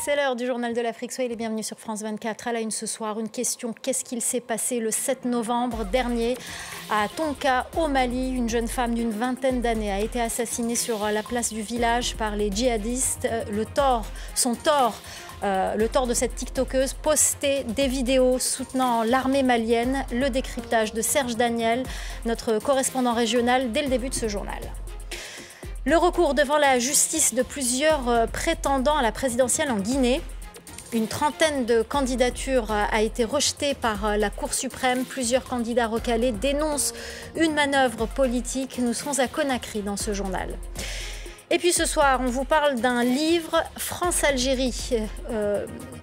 C'est l'heure du journal de l'Afrique. Soyez les bienvenus sur France 24. À la une ce soir, une question. Qu'est-ce qu'il s'est passé le 7 novembre dernier à Tonka, au Mali? Une jeune femme d'une vingtaine d'années a été assassinée sur la place du village par les djihadistes. Le tort de cette tiktokeuse, poster des vidéos soutenant l'armée malienne. Le décryptage de Serge Daniel, notre correspondant régional, dès le début de ce journal. Le recours devant la justice de plusieurs prétendants à la présidentielle en Guinée. Une trentaine de candidatures a été rejetée par la Cour suprême. Plusieurs candidats recalés dénoncent une manœuvre politique. Nous serons à Conakry dans ce journal. Et puis ce soir, on vous parle d'un livre, France-Algérie,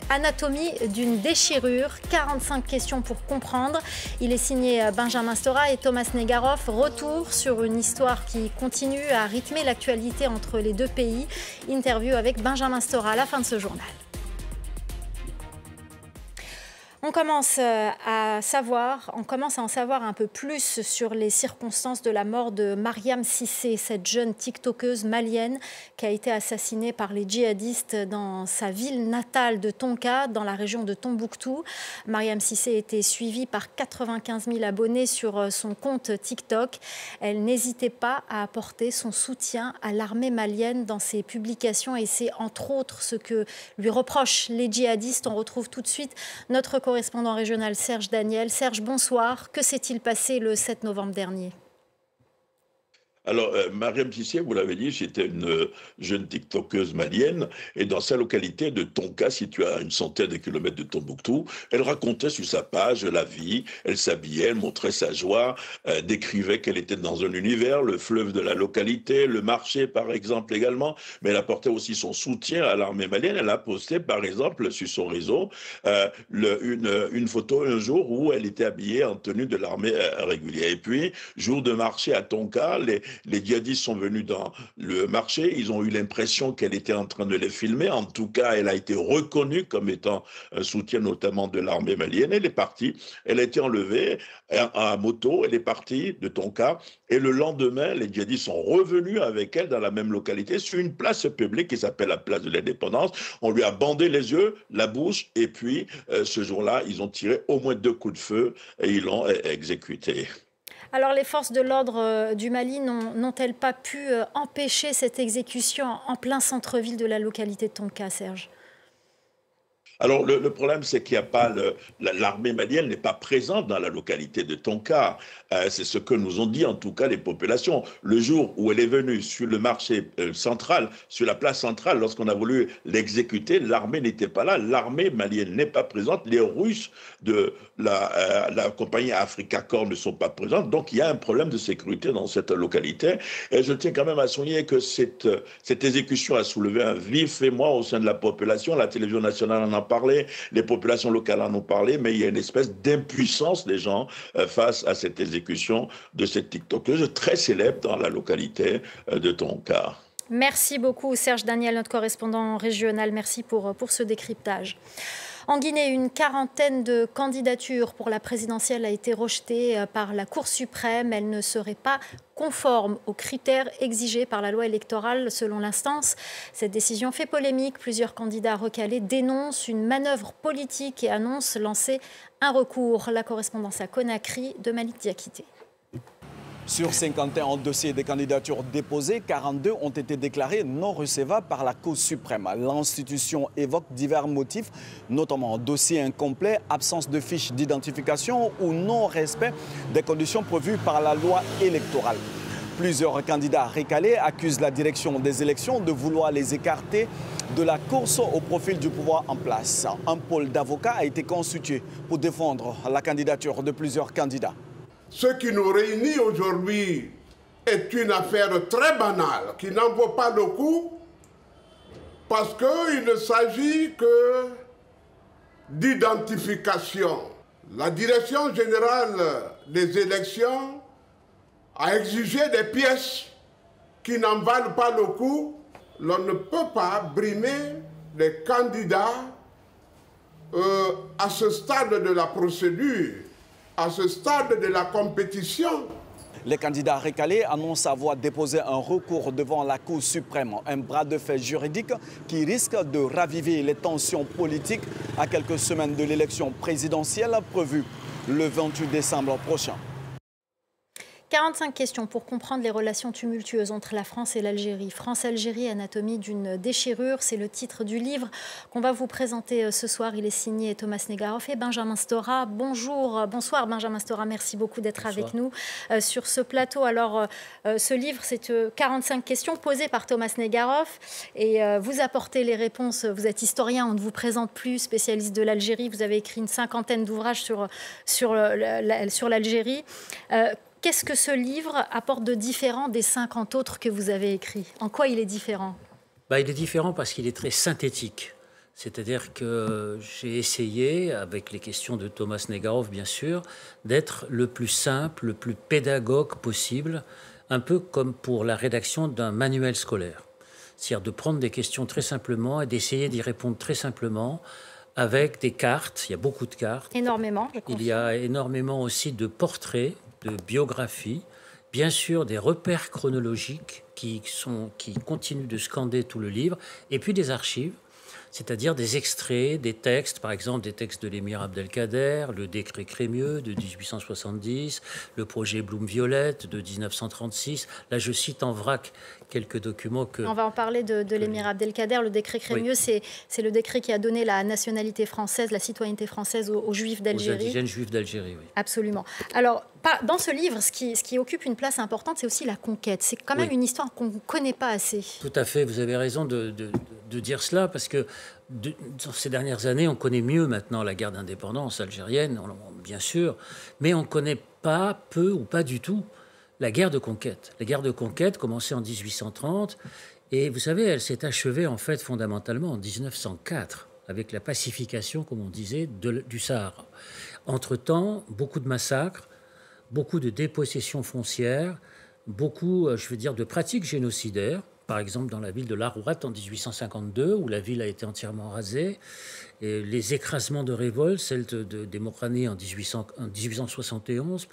Anatomie d'une déchirure, 45 questions pour comprendre. Il est signé Benjamin Stora et Thomas Negaroff. Retour sur une histoire qui continue à rythmer l'actualité entre les deux pays. Interview avec Benjamin Stora à la fin de ce journal. On commence à en savoir un peu plus sur les circonstances de la mort de Mariam Cissé, cette jeune tiktokeuse malienne qui a été assassinée par les djihadistes dans sa ville natale de Tonka, dans la région de Tombouctou. Mariam Cissé était suivie par 95 000 abonnés sur son compte TikTok. Elle n'hésitait pas à apporter son soutien à l'armée malienne dans ses publications et c'est entre autres ce que lui reprochent les djihadistes. On retrouve tout de suite notre correspondant régional Serge Daniel. Serge, bonsoir. Que s'est-il passé le 7 novembre dernier ? Alors, Mariam Cissé, vous l'avez dit, c'était une jeune tiktokeuse malienne et dans sa localité de Tonka, située à une centaine de kilomètres de Tombouctou, elle racontait sur sa page la vie, elle s'habillait, elle montrait sa joie, décrivait qu'elle était dans un univers, le fleuve de la localité, le marché par exemple également, mais elle apportait aussi son soutien à l'armée malienne. Elle a posté par exemple sur son réseau une photo un jour où elle était habillée en tenue de l'armée régulière. Et puis, jour de marché à Tonka, les djihadistes sont venus dans le marché, ils ont eu l'impression qu'elle était en train de les filmer. En tout cas, elle a été reconnue comme étant un soutien notamment de l'armée malienne. Elle est partie, elle a été enlevée à moto, elle est partie de Tonka. Et le lendemain, les djihadistes sont revenus avec elle dans la même localité, sur une place publique qui s'appelle la place de l'Indépendance. On lui a bandé les yeux, la bouche, et puis ce jour-là, ils ont tiré au moins 2 coups de feu et ils l'ont exécutée. Alors les forces de l'ordre du Mali n'ont-elles pas pu empêcher cette exécution en plein centre-ville de la localité de Tonka, Serge ? Alors, le problème, c'est qu'il n'y a pas l'armée malienne n'est pas présente dans la localité de Tonka. C'est ce que nous ont dit, en tout cas, les populations. Le jour où elle est venue sur le marché central, sur la place centrale, lorsqu'on a voulu l'exécuter, l'armée n'était pas là. L'armée malienne n'est pas présente. Les Russes de la compagnie Africa Corps ne sont pas présents. Donc, il y a un problème de sécurité dans cette localité. Et je tiens quand même à souligner que cette exécution a soulevé un vif émoi au sein de la population. La télévision nationale en a parlé, les populations locales en ont parlé, mais il y a une espèce d'impuissance des gens face à cette exécution de cette tiktokeuse très célèbre dans la localité de Tonka. Merci beaucoup Serge Daniel, notre correspondant régional. Merci pour ce décryptage. En Guinée, une quarantaine de candidatures pour la présidentielle a été rejetée par la Cour suprême. Elle ne serait pas conforme aux critères exigés par la loi électorale selon l'instance. Cette décision fait polémique. Plusieurs candidats recalés dénoncent une manœuvre politique et annoncent lancer un recours. La correspondance à Conakry de Malik Diakité. Sur 51 dossiers de candidatures déposés, 42 ont été déclarés non recevables par la Cour suprême. L'institution évoque divers motifs, notamment dossier incomplet, absence de fiches d'identification ou non-respect des conditions prévues par la loi électorale. Plusieurs candidats recalés accusent la direction des élections de vouloir les écarter de la course au profil du pouvoir en place. Un pôle d'avocats a été constitué pour défendre la candidature de plusieurs candidats. Ce qui nous réunit aujourd'hui est une affaire très banale, qui n'en vaut pas le coup, parce qu'il ne s'agit que d'identification. La Direction générale des élections a exigé des pièces qui n'en valent pas le coup. L'on ne peut pas brimer les candidats à ce stade de la procédure, à ce stade de la compétition. Les candidats recalés annoncent avoir déposé un recours devant la Cour suprême. Un bras de fer juridique qui risque de raviver les tensions politiques à quelques semaines de l'élection présidentielle prévue le 28 décembre prochain. 45 questions pour comprendre les relations tumultueuses entre la France et l'Algérie. France-Algérie, anatomie d'une déchirure, c'est le titre du livre qu'on va vous présenter ce soir. Il est signé Thomas Negaroff et Benjamin Stora. Bonsoir Benjamin Stora, merci beaucoup d'être avec nous sur ce plateau. Alors, ce livre, c'est 45 questions posées par Thomas Negaroff et vous apportez les réponses. Vous êtes historien, on ne vous présente plus, spécialiste de l'Algérie. Vous avez écrit une cinquantaine d'ouvrages sur l'Algérie. Qu'est-ce que ce livre apporte de différent des 50 autres que vous avez écrits? En quoi il est différent? Il est différent parce qu'il est très synthétique. C'est-à-dire que j'ai essayé, avec les questions de Thomas Negaroff bien sûr, d'être le plus simple, le plus pédagogue possible, un peu comme pour la rédaction d'un manuel scolaire. C'est-à-dire de prendre des questions très simplement et d'essayer d'y répondre très simplement, avec des cartes. Il y a beaucoup de cartes. Énormément, je confirme. Il y a énormément aussi de portraits, de biographies, bien sûr des repères chronologiques qui continuent de scander tout le livre, et puis des archives, c'est-à-dire des extraits, des textes, par exemple des textes de l'émir Abdelkader, le décret Crémieux de 1870, le projet Blum-Violette de 1936. Là, je cite en vrac quelques documents que... On va en parler de l'émir Abdelkader. Le décret Crémieux, oui. C'est le décret qui a donné la nationalité française, la citoyenneté française aux Juifs d'Algérie. Aux indigènes juifs d'Algérie, oui. Absolument. Alors, dans ce livre, ce qui occupe une place importante, c'est aussi la conquête. C'est quand même une histoire qu'on ne connaît pas assez. Tout à fait, vous avez raison de dire cela, parce que dans ces dernières années, on connaît mieux maintenant la guerre d'indépendance algérienne, bien sûr, mais on ne connaît pas, peu ou pas du tout, la guerre de conquête. La guerre de conquête commençait en 1830, et vous savez, elle s'est achevée en fait fondamentalement en 1904, avec la pacification, comme on disait, du Sahara. Entre-temps, beaucoup de massacres, beaucoup de dépossessions foncières, beaucoup, de pratiques génocidaires, par exemple dans la ville de Larouat en 1852, où la ville a été entièrement rasée, et les écrasements de révolte, celle des Mokrani en 1871,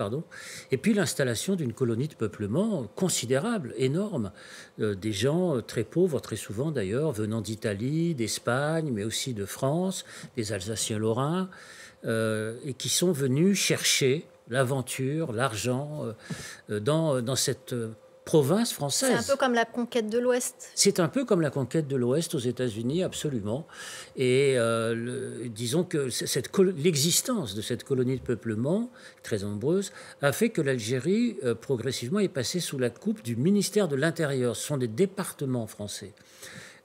et puis l'installation d'une colonie de peuplement considérable, énorme, des gens très pauvres, très souvent d'ailleurs, venant d'Italie, d'Espagne, mais aussi de France, des Alsaciens-Lorrains, et qui sont venus chercher l'aventure, l'argent dans cette province française. C'est un peu comme la conquête de l'Ouest. C'est un peu comme la conquête de l'Ouest aux États-Unis, absolument. Et disons que l'existence de cette colonie de peuplement, très nombreuse, a fait que l'Algérie, progressivement, est passée sous la coupe du ministère de l'Intérieur. Ce sont des départements français,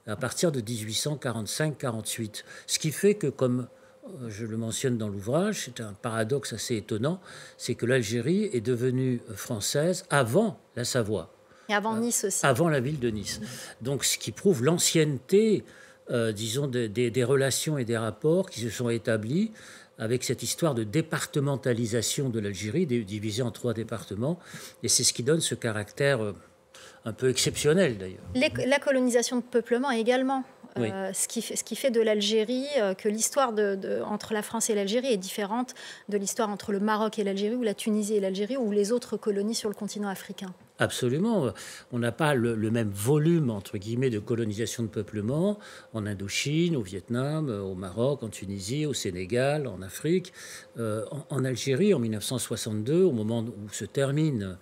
à partir de 1845-48. Ce qui fait que, comme je le mentionne dans l'ouvrage, c'est un paradoxe assez étonnant, c'est que l'Algérie est devenue française avant la Savoie. Et avant Nice aussi. Avant la ville de Nice. Donc ce qui prouve l'ancienneté, disons, des relations et des rapports qui se sont établis avec cette histoire de départementalisation de l'Algérie, divisée en 3 départements. Et c'est ce qui donne ce caractère un peu exceptionnel d'ailleurs. La colonisation de peuplement également. Oui. Ce qui fait de l'Algérie que l'histoire entre la France et l'Algérie est différente de l'histoire entre le Maroc et l'Algérie, ou la Tunisie et l'Algérie, ou les autres colonies sur le continent africain. Absolument. On n'a pas le même volume, entre guillemets, de colonisation de peuplement en Indochine, au Vietnam, au Maroc, en Tunisie, au Sénégal, en Afrique. En Algérie, en 1962, au moment où se termine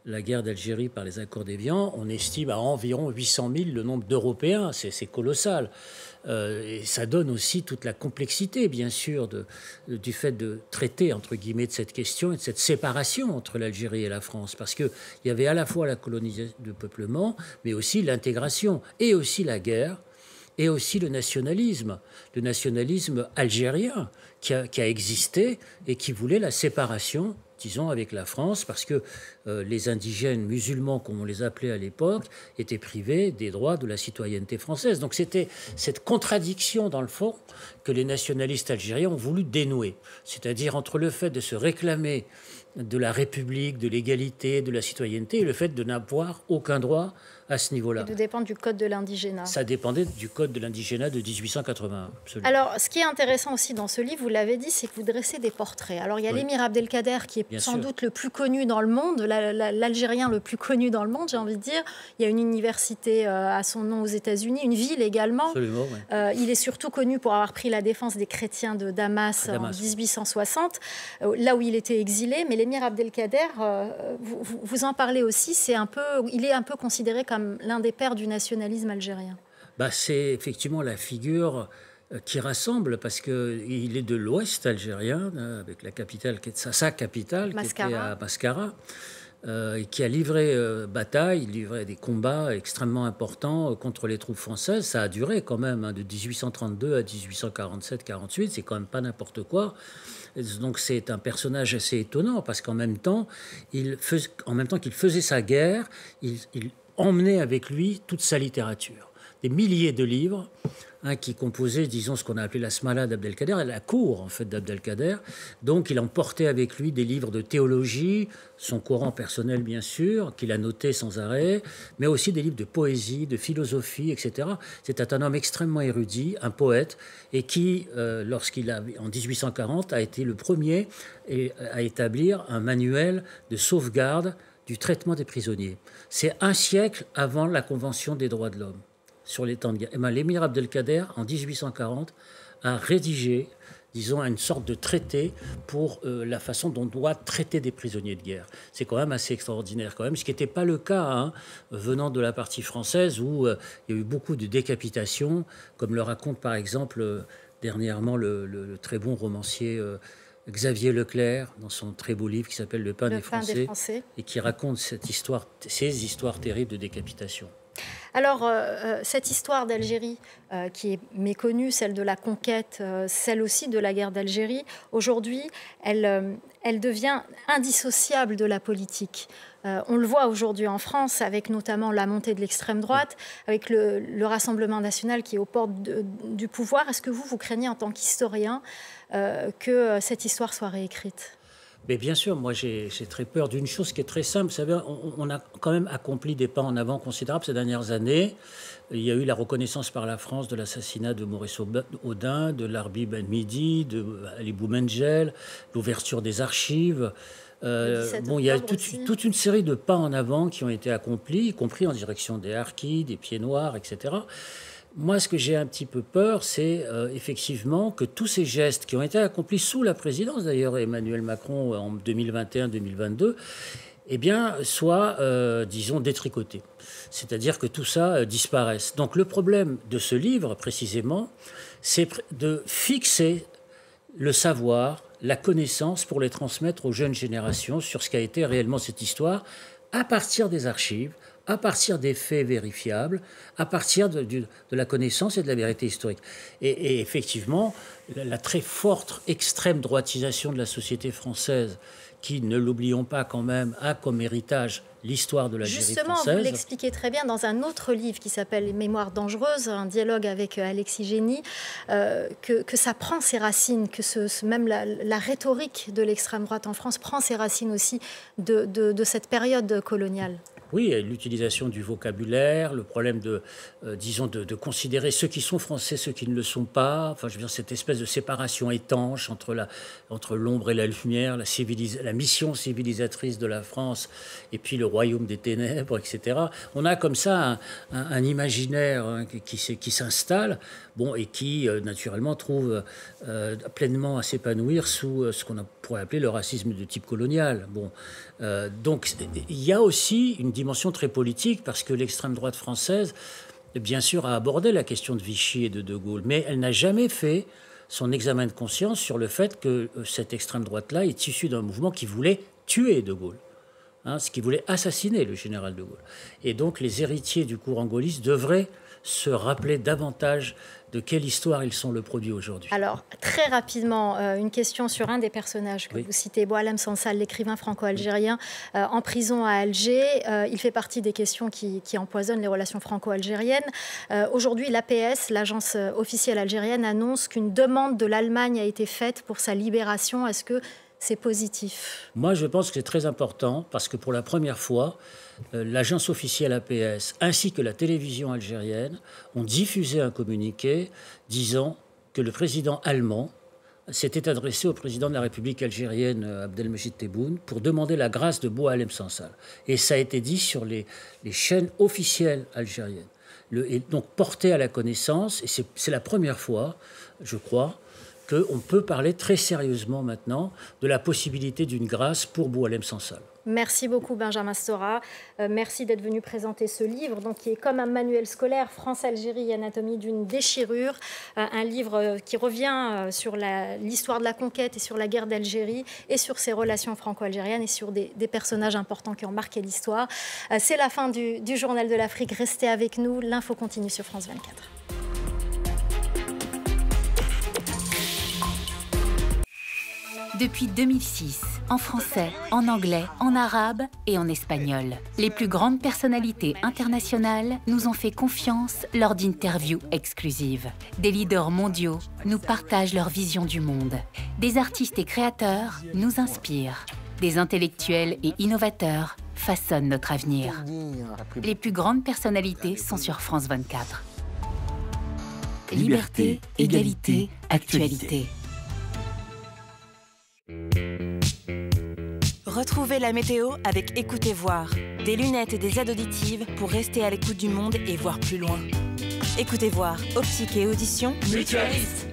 la guerre d'Algérie par les accords d'Évian, on estime à environ 800 000 le nombre d'Européens. C'est colossal. Et ça donne aussi toute la complexité, bien sûr, du fait de traiter, entre guillemets, de cette question et de cette séparation entre l'Algérie et la France. Parce qu'il y avait à la fois la colonisation de peuplement, mais aussi l'intégration, et aussi la guerre, et aussi le nationalisme algérien qui a existé et qui voulait la séparation, disons, avec la France, parce que les indigènes musulmans, comme on les appelait à l'époque, étaient privés des droits de la citoyenneté française. Donc c'était cette contradiction, dans le fond, que les nationalistes algériens ont voulu dénouer. C'est-à-dire entre le fait de se réclamer de la République, de l'égalité, de la citoyenneté, et le fait de n'avoir aucun droit à ce niveau-là. Et de dépendre du code de l'indigénat. Ça dépendait du code de l'indigénat de 1881. Absolument. Alors, ce qui est intéressant aussi dans ce livre, vous l'avez dit, c'est que vous dressez des portraits. Alors, il y a l'émir Abdelkader, qui est sans doute le plus connu dans le monde, l'Algérien le plus connu dans le monde, j'ai envie de dire. Il y a une université à son nom aux États-Unis, une ville également. Absolument, oui. Il est surtout connu pour avoir pris la défense des chrétiens de Damas en 1860, là où il était exilé. Mais l'émir Abdelkader, vous en parlez aussi, il est un peu considéré comme l'un des pères du nationalisme algérien. C'est effectivement la figure qui rassemble, parce qu'il est de l'ouest algérien, avec la capitale, sa capitale, Mascara, qui était à Mascara, et qui a livré bataille, livré des combats extrêmement importants contre les troupes françaises. Ça a duré quand même, de 1832 à 1847-48, c'est quand même pas n'importe quoi. Donc c'est un personnage assez étonnant, parce qu'en même temps qu'il faisait sa guerre, il emmenait avec lui toute sa littérature. Des milliers de livres qui composaient, disons, ce qu'on a appelé la smala d'Abdelkader, la cour, en fait, d'Abdelkader. Donc, il emportait avec lui des livres de théologie, son Coran personnel, bien sûr, qu'il a noté sans arrêt, mais aussi des livres de poésie, de philosophie, etc. C'était un homme extrêmement érudit, un poète, et qui, en 1840, a été le premier à établir un manuel de sauvegarde du traitement des prisonniers. C'est un siècle avant la Convention des droits de l'homme sur les temps de guerre. L'émir Abdelkader, en 1840, a rédigé, disons, une sorte de traité pour la façon dont on doit traiter des prisonniers de guerre. C'est quand même assez extraordinaire, quand même, ce qui n'était pas le cas venant de la partie française, où il y a eu beaucoup de décapitations, comme le raconte par exemple dernièrement le très bon romancier Xavier Leclerc, dans son très beau livre qui s'appelle Le pain des Français, et qui raconte ces histoires terribles de décapitation. Alors, cette histoire d'Algérie, qui est méconnue, celle de la conquête, celle aussi de la guerre d'Algérie, aujourd'hui, elle devient indissociable de la politique. On le voit aujourd'hui en France, avec notamment la montée de l'extrême droite, avec le Rassemblement national qui est aux portes du pouvoir. Est-ce que vous craignez en tant qu'historien que cette histoire soit réécrite ? Mais bien sûr, moi j'ai très peur d'une chose qui est très simple. Vous savez, on a quand même accompli des pas en avant considérables ces dernières années. Il y a eu la reconnaissance par la France de l'assassinat de Maurice Audin, de Larbi Ben Midi, de Ali Boumengel, l'ouverture des archives. Il y a toute une série de pas en avant qui ont été accomplis, y compris en direction des harkis, des pieds noirs, etc. Moi, ce que j'ai un petit peu peur, c'est effectivement que tous ces gestes qui ont été accomplis sous la présidence, d'ailleurs, Emmanuel Macron en 2021-2022, soient, disons, détricotés. C'est-à-dire que tout ça disparaisse. Donc le problème de ce livre, précisément, c'est de fixer le savoir, la connaissance pour les transmettre aux jeunes générations sur ce qu'a été réellement cette histoire à partir des archives, à partir des faits vérifiables, à partir de la connaissance et de la vérité historique. Et effectivement, la très forte extrême droitisation de la société française, qui, ne l'oublions pas quand même, a comme héritage l'histoire de l'Algérie française. Justement, vous l'expliquez très bien dans un autre livre qui s'appelle « Les Mémoires dangereuses », un dialogue avec Alexis Génie, que ça prend ses racines, que même la rhétorique de l'extrême droite en France prend ses racines aussi de cette période coloniale. Oui, l'utilisation du vocabulaire, le problème de considérer ceux qui sont français, ceux qui ne le sont pas. Enfin, je veux dire, cette espèce de séparation étanche entre l'ombre et la lumière, la mission civilisatrice de la France et puis le royaume des ténèbres, etc. On a comme ça un imaginaire qui s'installe, et qui naturellement trouve pleinement à s'épanouir sous ce qu'on pourrait appeler le racisme de type colonial. Donc il y a aussi une dimension très politique, parce que l'extrême droite française, bien sûr, a abordé la question de Vichy et de De Gaulle, mais elle n'a jamais fait son examen de conscience sur le fait que cette extrême droite-là est issue d'un mouvement qui voulait tuer De Gaulle, ce qui voulait assassiner le général De Gaulle. Et donc les héritiers du courant gaulliste devraient se rappeler davantage de quelle histoire ils sont le produit aujourd'hui. Alors, très rapidement, une question sur un des personnages que vous citez, Boualem Sansal, l'écrivain franco-algérien, en prison à Alger. Il fait partie des questions qui empoisonnent les relations franco-algériennes. Aujourd'hui, l'APS, l'agence officielle algérienne, annonce qu'une demande de l'Allemagne a été faite pour sa libération. Est-ce que c'est positif? Moi, je pense que c'est très important parce que pour la première fois, l'agence officielle APS ainsi que la télévision algérienne ont diffusé un communiqué disant que le président allemand s'était adressé au président de la République algérienne, Abdelmejid Tebboune, pour demander la grâce de Boualem Sansal. Et ça a été dit sur les chaînes officielles algériennes. Et donc porté à la connaissance, et c'est la première fois, je crois, qu'on peut parler très sérieusement maintenant de la possibilité d'une grâce pour Boualem Sansal. Merci beaucoup Benjamin Stora. Merci d'être venu présenter ce livre, donc, qui est comme un manuel scolaire, France-Algérie, anatomie d'une déchirure. Un livre qui revient sur l'histoire de la conquête et sur la guerre d'Algérie et sur ses relations franco-algériennes et sur des personnages importants qui ont marqué l'histoire. C'est la fin du Journal de l'Afrique. Restez avec nous, l'info continue sur France 24. Depuis 2006, en français, en anglais, en arabe et en espagnol, les plus grandes personnalités internationales nous ont fait confiance lors d'interviews exclusives. Des leaders mondiaux nous partagent leur vision du monde. Des artistes et créateurs nous inspirent. Des intellectuels et innovateurs façonnent notre avenir. Les plus grandes personnalités sont sur France 24. Liberté, égalité, actualité. Retrouvez la météo avec Écoutez Voir. Des lunettes et des aides auditives pour rester à l'écoute du monde et voir plus loin. Écoutez Voir, optique et audition, mutualiste.